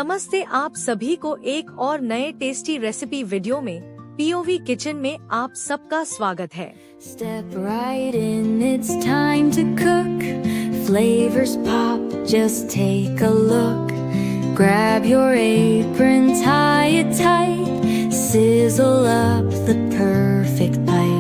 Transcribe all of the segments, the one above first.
नमस्ते, आप सभी को एक और नए टेस्टी रेसिपी वीडियो में POV किचन में आप सबका स्वागत है। Step right in, it's time to cook. Flavors pop, just take a look. Grab your apron, tie it tight. Sizzle up the perfect bite.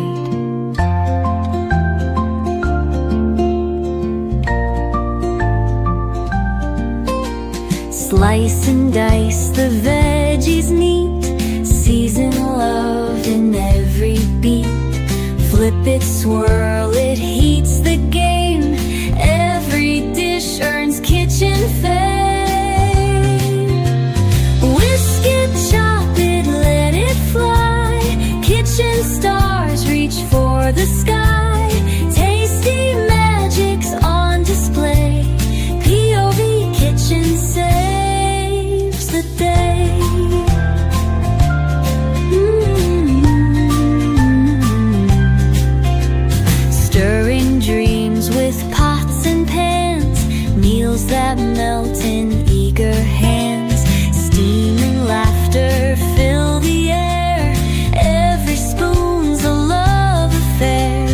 Slice and dice the veggies neat. Season love in every beat. Flip it, swirl it, heats the game. Every dish earns kitchen fame. Whisk it, chop it, let it fly. Kitchen stars reach for the sky. Tasty magic's on display. POV Kitchen saves the day. Stirring dreams with pots and pans, meals that melt in eager hands. Steaming laughter fill the air, every spoon's a love affair.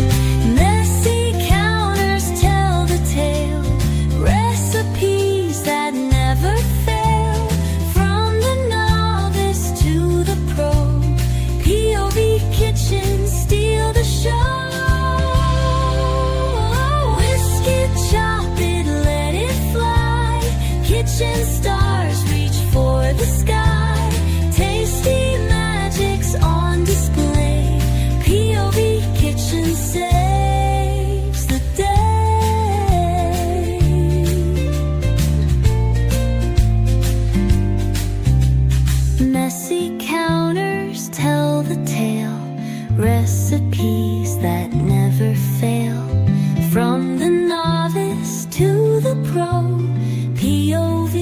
Messy counters tell the tale, recipes that never fail. From the novice to the pro, POV Kitchen steal the show. Chop it, let it fly. Kitchen stars reach for the sky. Tasty magic's on display. POV Kitchen saves the day. Messy counters tell the tale, recipes that never fail. From the novice to the pro, POV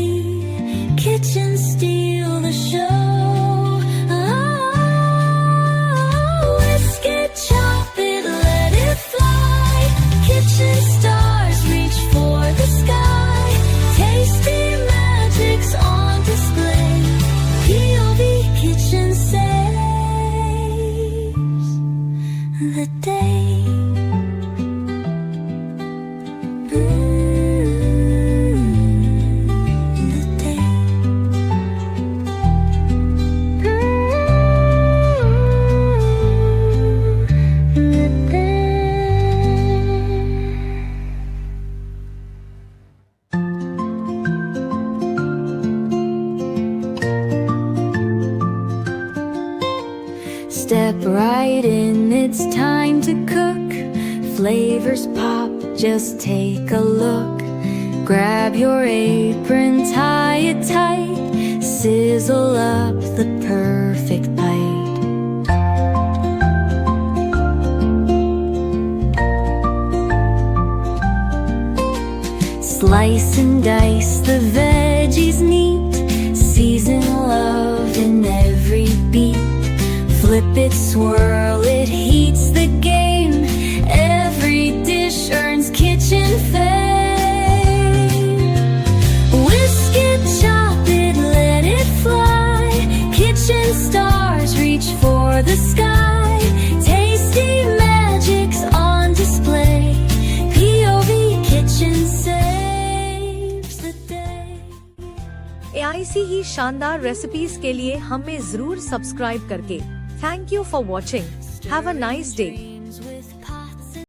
Kitchen steal the show. Oh, whisk it, chop it, let it fly. Kitchen stars reach for the sky. Tasty magic's on display. POV Kitchen saves the day. Step right in, it's time to cook. Flavors pop, just take a look. Grab your apron, tie it tight. Sizzle up the perfect bite. Slice and dice the veggies neat. Season love in every beat. Flip it, swirl it, heats the game. Every dish earns kitchen fame. Whisk it, chop it, let it fly. Kitchen stars reach for the sky. Tasty magic's on display. POV Kitchen saves the day. ऐसी ही शानदार recipes के लिए हमें जरूर subscribe करके। Thank you for watching. Have a nice day.